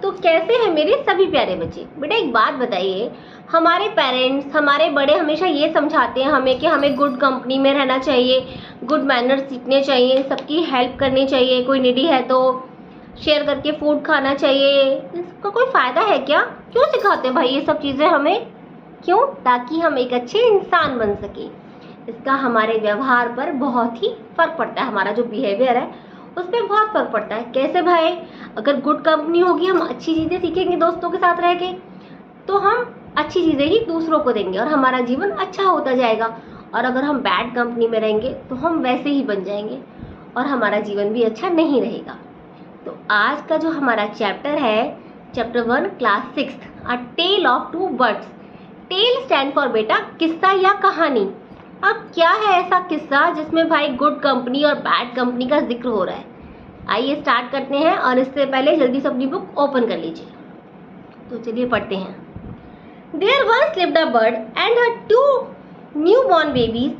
तो कैसे हैं मेरे सभी प्यारे बच्चे। बेटा एक बात बताइए, हमारे पेरेंट्स, हमारे बड़े हमेशा ये समझाते हैं हमें कि हमें गुड कंपनी में रहना चाहिए, गुड मैनर्स सीखने चाहिए, सबकी हेल्प करनी चाहिए, कोई नीडी है तो शेयर करके फूड खाना चाहिए। इसका कोई फ़ायदा है क्या? क्यों सिखाते हैं भाई ये सब चीज़ें हमें? क्यों? ताकि हम एक अच्छे इंसान बन सकें। इसका हमारे व्यवहार पर बहुत ही फ़र्क पड़ता है, हमारा जो बिहेवियर है उस पर बहुत फ़र्क पड़ता है। कैसे भाई? अगर गुड कंपनी होगी, हम अच्छी चीज़ें सीखेंगे दोस्तों के साथ रह के, तो हम अच्छी चीज़ें ही दूसरों को देंगे और हमारा जीवन अच्छा होता जाएगा। और अगर हम बैड कंपनी में रहेंगे तो हम वैसे ही बन जाएंगे और हमारा जीवन भी अच्छा नहीं रहेगा। तो आज का जो हमारा चैप्टर है, chapter 1 class 6, a tale of two birds. Tale stand for बेटा किस्सा या कहानी। अब क्या है ऐसा किस्सा जिसमें भाई गुड कंपनी और बैड कंपनी का जिक्र हो रहा है? आइए स्टार्ट करते हैं, और इससे पहले जल्दी से अपनी बुक ओपन कर लीजिए। तो चलिए पढ़ते हैं। There once lived a bird and her 2 newborn babies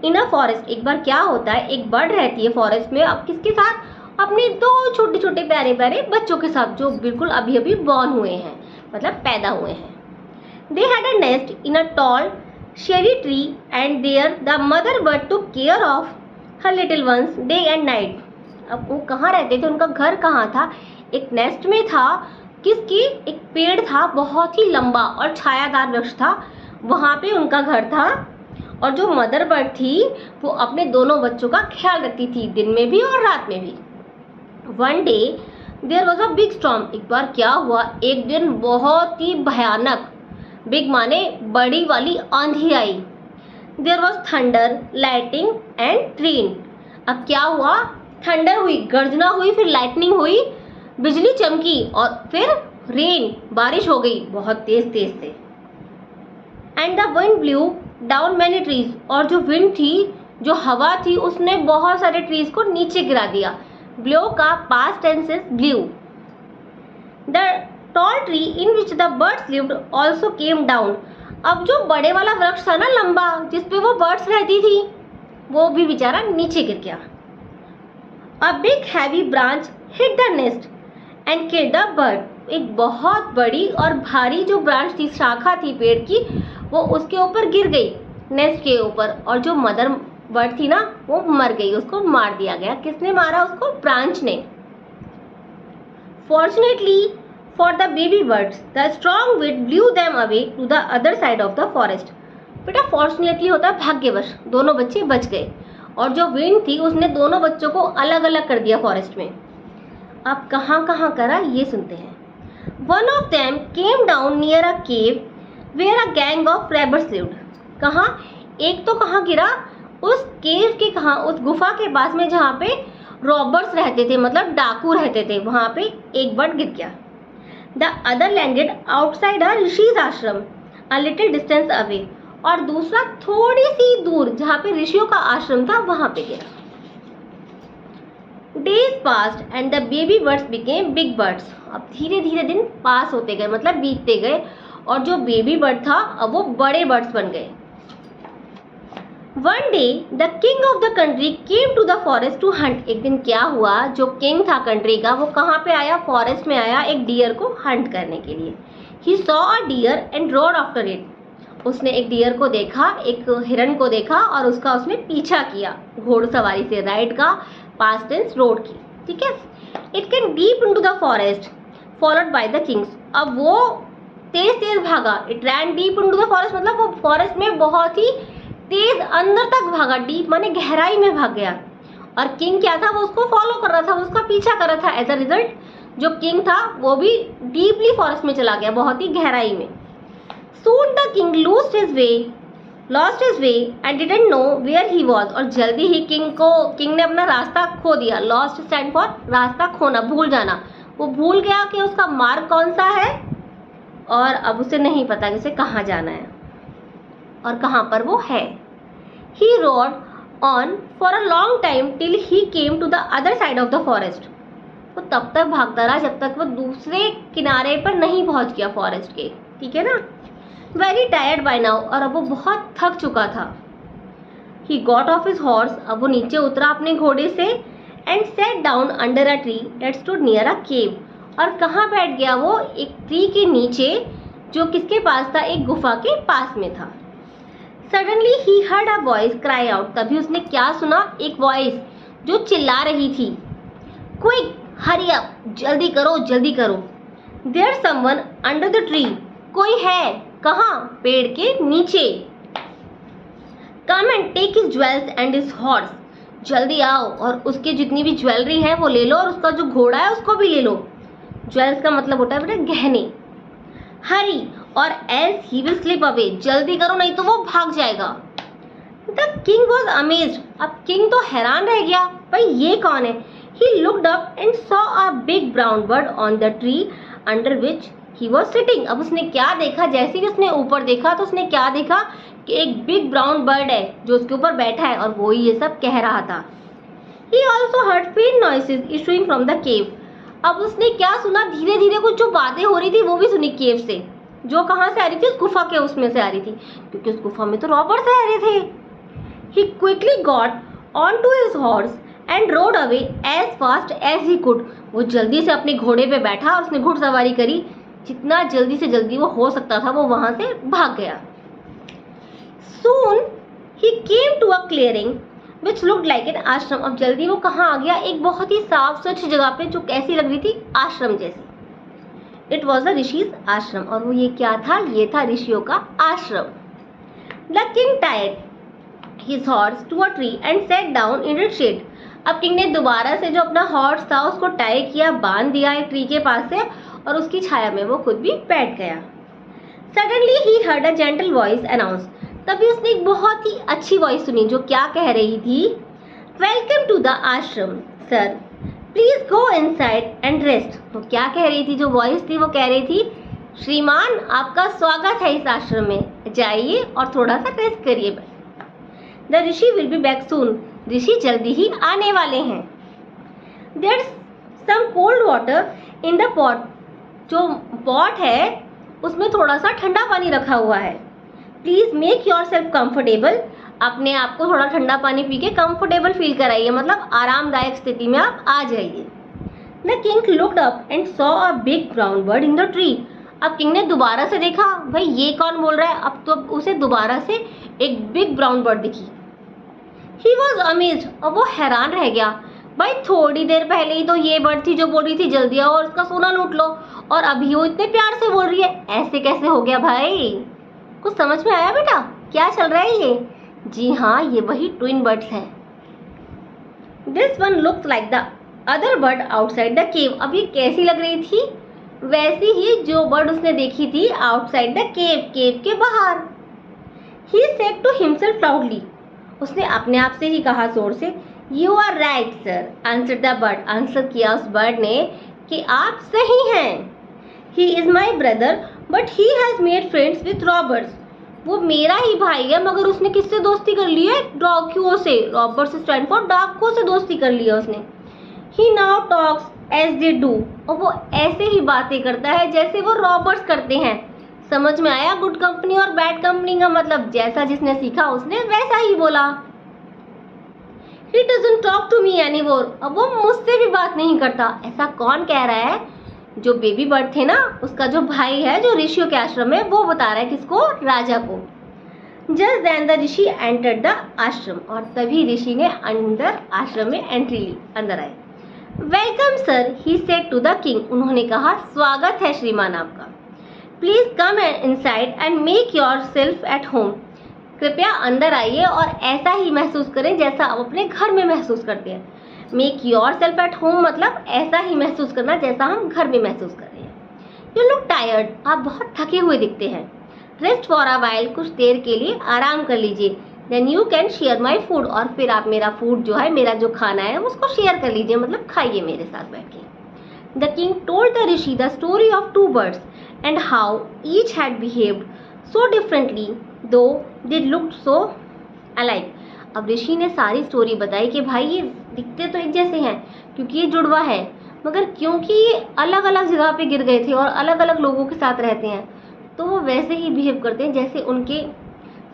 in a forest। एक बार क्या होता है, एक बर्ड रहती है फॉरेस्ट में। अब किसके साथ? अपने 2 छोटे छोटे प्यारे प्यारे बच्चों के साथ, जो बिल्कुल अभी अभी बॉर्न हुए हैं, मतलब पैदा हुए हैं। They had a nest in a tall cherry tree and there the mother bird took care of her little ones day and night। अब वो कहाँ रहते थे, उनका घर कहाँ था? एक नेस्ट में था। किसकी? एक पेड़ था, बहुत ही लंबा और छायादार वृक्ष था, वहाँ पे उनका घर था। और जो मदर बर्ड थी वो अपने दोनों बच्चों का ख्याल रखती थी, दिन में भी और रात में भी। One day there was a big storm. एक बार क्या हुआ, एक दिन बहुत ही भयानक, बिग माने बड़ी वाली आंधी आई। There was thunder, lightning and rain. अब क्या हुआ? थंडर हुई, गर्जना हुई, फिर लाइटनिंग हुई, बिजली चमकी, और फिर रेन, बारिश हो गई बहुत तेज तेज से। And the wind blue down many trees. और जो विंड थी, जो हवा थी, उसने बहुत सारे ट्रीज को नीचे गिरा दिया। ब्लो का past tense is blew. The tall tree in which the birds lived also came down. अब जो बड़े वाला वृक्ष था ना, लंबा, जिसपे वो बर्ड्स रहती थी, वो भी बेचारा नीचे गिर गया। A big heavy branch hit the nest and killed the bird. एक बहुत बड़ी और भारी जो ब्रांच थी, शाखा थी पेड़ की, वो उसके ऊपर गिर गई, नेस्ट के ऊपर, और जो मदर बर्ड थी ना, वो मर गई, उसको मार दिया गया। किसने मारा उसको? ब्रांच ने। Fortunately for the baby birds the strong wind blew them away to the other side of the forest. बेटा फॉर्चुनेटली होता है भाग्यवश, दोनों बच्चे बच गए, और जो विंड थी उसने दोनों बच्चों को अलग अलग कर दिया फॉरेस्ट में। अब कहाँ कहाँ करा ये सुनते हैं। One of them came down near a cave where a gang of rabbits lived. कहाँ? एक तो कहाँ गिरा? उस केव के, कहाँ? उस गुफा के पास में जहाँ पे रॉबर्स रहते थे, मतलब डाकू रहते थे, वहाँ पे एक बर्ड गिर गया। द अदर लैंडेड आउटसाइड अ ऋषिज आश्रम अ लिटिल डिस्टेंस अवे। और दूसरा थोड़ी सी दूर, जहाँ पे ऋषियों का आश्रम था, वहाँ पे गिरा। Days passed and the baby birds became big birds। अब धीरे धीरे दिन पास होते गए, मतलब बीतते गए, और जो बेबी बर्ड था अब वो बड़े बर्ड्स बन गए। One day the king of the country came to the forest to hunt। एक दिन क्या हुआ, जो किंग था कंट्री का, वो कहाँ पे आया? फॉरेस्ट में आया, एक डियर को हंट करने के लिए। He saw a deer and rode after it। उसने एक डियर को देखा, एक हिरन को देखा, और उसका उसने पीछा किया घोड़सवारी से, राइड का पास्ट टेंस रोड की, ठीक है। It can deep into the forest followed by the kings. अब वो तेज तेज भागा। It ran deep into the forest, मतलब वो फॉरेस्ट में बहुत ही तेज अंदर तक भागा। डीप माने गहराई में भाग गया, और किंग क्या था? वो उसको फॉलो कर रहा था, वो उसका पीछा कर रहा था। एज अ रिजल्ट जो किंग था वो भी डीपली फॉरेस्ट में चला गया, बहुत ही गहराई में। Soon the king lost his way and didn't know where he was। और जल्दी ही किंग ने अपना रास्ता खो दिया। लॉस्ट स्टैंड फॉर रास्ता खोना, भूल जाना। वो भूल गया कि उसका मार्ग कौन सा है, और अब उसे नहीं पता कि उसे कहाँ जाना है और कहाँ पर वो है। He rode on for a long time till he came to the other side of the forest। वो तब तक भागता रहा जब तक वो दूसरे किनारे पर नहीं पहुंच गया फॉरेस्ट के, ठीक है ना। Very tired by now. और अब वो बहुत थक चुका था। He got off his horse. अब वो नीचे उतरा अपने घोड़े से, and set down under a tree that stood near a cave. और कहाँ बैठ गया वो? एक ट्री के नीचे, जो किसके पास था? एक गुफा के पास में था। Suddenly he heard a voice cry out, तभी उसने क्या सुना? एक वॉइस जो चिल्ला रही थी, क्विक हरी अप, जल्दी करो जल्दी करो। There someone under the tree, कोई है कहाँ? पेड़ के नीचे। Come and take his jewels and his horse, जल्दी आओ और उसके जितनी भी ज्वेलरी है वो ले लो और उसका जो घोड़ा है उसको भी ले लो। ज्वेल्स का मतलब होता है बेटा गहने। हरी और else he will slip away, जल्दी करो नहीं तो वो भाग जाएगा। द किंग वॉज अमेज्ड, अब किंग तो हैरान रह गया, भाई ये कौन है? He looked up and saw a big brown bird on the tree under which he was sitting. अब उसने क्या देखा? जैसे ही उसने ऊपर देखा तो उसने क्या देखा कि एक बिग ब्राउन बर्ड है जो उसके ऊपर बैठा है और वो ही ये सब कह रहा था। He also heard faint noises issuing from the cave. अब उसने क्या सुना? धीरे धीरे कुछ जो बातें हो रही थी वो भी सुनी केव से, जो कहाँ से आ रही थी? उस गुफा के उसमें से आ रही थी, क्योंकि उस गुफा में तो रॉबर्स रह रहे थे। He quickly got onto his horse and rode away as fast as he could. वो जल्दी से अपने घोड़े पे बैठा और उसने घुड़सवारी करी, जितना जल्दी से जल्दी वो हो सकता था वो वहां से भाग गया। Soon he came to a clearing which looked like an ashram. अब जल्दी वो कहाँ आ गया? एक बहुत ही साफ स्वच्छ जगह पे, जो कैसी लग रही थी? आश्रम जैसी। It was a ऋषि's आश्रम, और वो ये क्या था? ये था ऋषियों का आश्रम। The king tied his horse to a tree and sat down in its shade. अब किंग ने दोबारा से जो अपना हॉर्स था उसको टाई किया, बांध दिया एक ट्री के पास से, और उसकी छाया में वो खुद भी बैठ गया। Suddenly he heard a gentle voice announce. तभी उसने एक बहुत ही अच्छी वॉइस सुनी जो क्या कह रही थी? वेलकम टू द आश्रम sir, please go inside and rest. तो क्या कह रही थी जो वॉइस थी? वो कह रही थी, श्रीमान आपका स्वागत है इस आश्रम में, जाइए और थोड़ा सा रेस्ट करिए। The rishi will be back soon, ऋषि जल्दी ही आने वाले हैं। There some cold water in the pot, जो पॉट है उसमें थोड़ा सा ठंडा पानी रखा हुआ है। Please make yourself comfortable, अपने आप को थोड़ा ठंडा पानी पी के कंफर्टेबल फील कराइए, मतलब आरामदायक स्थिति में आप आ जाइए। The king looked up and saw a big brown bird in the tree. अब किंग ने दोबारा से देखा, भाई ये कौन बोल रहा है? अब तो उसे दोबारा से एक बिग ब्राउन बर्ड दिखी। ही वॉज अमेज्ड, अब वो हैरान रह गया, भाई थोड़ी देर पहले ही तो ये बर्ड थी जो बोल रही थी जल्दी आओ और उसका सोना लूट लो, और अभी वो इतने प्यार से बोल रही है, ऐसे कैसे हो गया भाई? कुछ समझ में आया बेटा क्या चल रहा है ये? जी हाँ, ये वही ट्विन बर्ड्स हैं। This one looks like the other bird outside the cave. अब ये कैसी लग रही थी? वैसी ही जो बर्ड उसने देखी थी आउटसाइड द केव, केव के बाहर। He said to himself proudly, उसने अपने आप से ही कहा जोर से, you are right sir, answer the bird, answer किया उस बर्ड ने कि आप सही हैं। He is my brother but he has made friends with robbers, वो मेरा ही भाई है मगर उसने किससे दोस्ती कर ली है? डाकुओं से। रॉबर्स स्टैंड फॉर डाकुओं से दोस्ती कर ली है उसने। He now talks as they do, और वो ऐसे ही बातें करता है जैसे वो रॉबर्स करते हैं। समझ में आया गुड कंपनी और बैड कंपनी का मतलब? जैसा जिसने सीखा उसने वैसा ही बोला। He doesn't talk to me anymore, अब वो मुझसे भी बात नहीं करता। ऐसा कौन कह रहा है? जो बेबी बर्ड थे ना, उसका जो भाई है जो ऋषियों के आश्रम में, वो बता रहा है किसको? राजा को। Just then the Rishi entered the आश्रम, और तभी ऋषि ने अंदर आश्रम में एंट्री ली, अंदर आए। Welcome sir, he said to the king, उन्होंने कहा स्वागत है श्रीमान आपका। Please come inside and make yourself at home, कृपया अंदर आइए और ऐसा ही महसूस करें जैसा आप अपने घर में महसूस करते हैं। Make yourself at home मतलब ऐसा ही महसूस करना जैसा हम घर में महसूस कर रहे हैं। यू लुक टायर्ड, आप बहुत थके हुए दिखते हैं। रेस्ट फॉर अ वाइल, कुछ देर के लिए आराम कर लीजिए। Then you can share my food, और फिर आप मेरा फूड जो है, मेरा जो खाना है उसको शेयर कर लीजिए, मतलब खाइए मेरे साथ बैठ के। The king told the rishi the story of two birds and how each had behaved so differently though they looked so alike. अब ऋषि ने सारी स्टोरी बताई कि भाई ये दिखते तो एक जैसे हैं क्योंकि ये जुड़वा है, मगर क्योंकि ये अलग अलग जगह पे गिर गए थे और अलग अलग लोगों के साथ रहते हैं तो वो वैसे ही बिहेव करते हैं जैसे उनके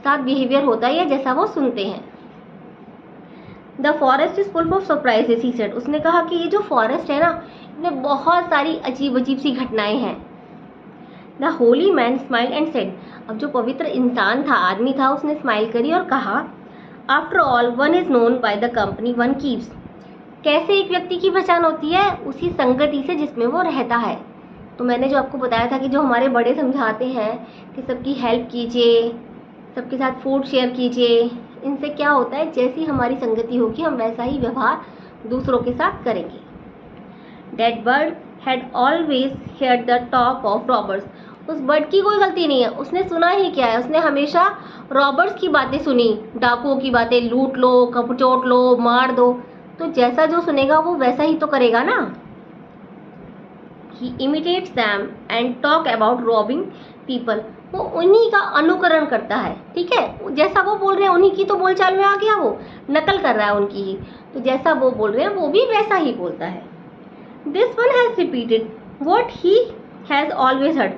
साथ बिहेवियर होता है या जैसा वो सुनते हैं। The forest is full of surprises, he said, उसने कहा कि ये जो फॉरेस्ट है ना जिसमें बहुत सारी अजीब अजीब सी घटनाएं हैं। The Holi man smile and said, अब जो पवित्र इंसान था, आदमी था, उसने स्माइल करी और कहा, after all one is known by the company one keeps. कैसे एक व्यक्ति की पहचान होती है? उसी संगति से जिसमें वो रहता है। तो मैंने जो आपको बताया था कि जो हमारे बड़े समझाते हैं कि सबकी हेल्प कीजिए, सबके साथ फूड शेयर कीजिए, इनसे क्या होता है, जैसी हमारी संगति होगी हम वैसा ही व्यवहार दूसरों के साथ करेंगे। That bird had always heard the talk of robbers. उस बर्ड की कोई गलती नहीं है, उसने सुना ही क्या है, उसने हमेशा रॉबर्स की बातें सुनी, डाकुओं की बातें, लूट लो, कपचोट लो, मार दो। तो जैसा जो सुनेगा वो वैसा ही तो करेगा ना। He imitates them and talk about robbing people। वो उन्हीं का अनुकरण करता है, ठीक है, जैसा वो बोल रहे हैं उन्हीं की तो बोलचाल में आ गया, वो नकल कर रहा है उनकी ही, तो जैसा वो बोल रहे हैं वो भी वैसा ही बोलता है। This one has repeated what he has always heard।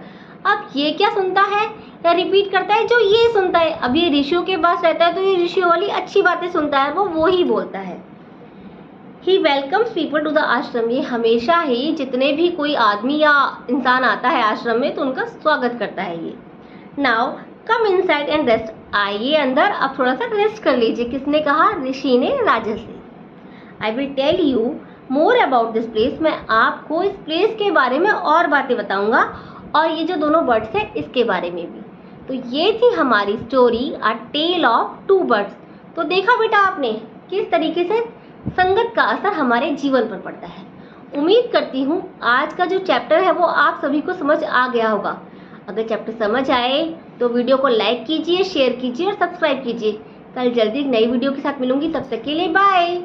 अब ये क्या सुनता है या रिपीट करता है? जो ये सुनता है। अब ये ऋषियों के पास रहता है तो ये ऋषियों वाली अच्छी बातें सुनता है, वो ही बोलता है। ही वेलकम्स पीपल टू द आश्रम। ये हमेशा ही जितने भी कोई आदमी या इंसान आता है आश्रम में तो उनका स्वागत करता है ये। Now come inside and rest. आइए अंदर, अब थोड़ा सा रेस्ट कर लीजिए। किसने कहा? ऋषि ने राजा से। I will tell you more about this place. मैं आपको इस प्लेस के बारे में और बातें बताऊंगा, और ये जो दोनों बर्ड्स हैं इसके बारे में भी। तो ये थी हमारी story a tale of two birds. तो देखा बेटा आपने किस तरीके से संगत का असर हमारे जीवन पर पड़ता है। उम्मीद करती हूँ आज का जो चैप्टर है वो आप सभी को समझ आ गया होगा। अगर चैप्टर समझ आए तो वीडियो को लाइक कीजिए, शेयर कीजिए और सब्सक्राइब कीजिए। कल जल्दी एक नई वीडियो के साथ मिलूंगी, तब तक के लिए बाय।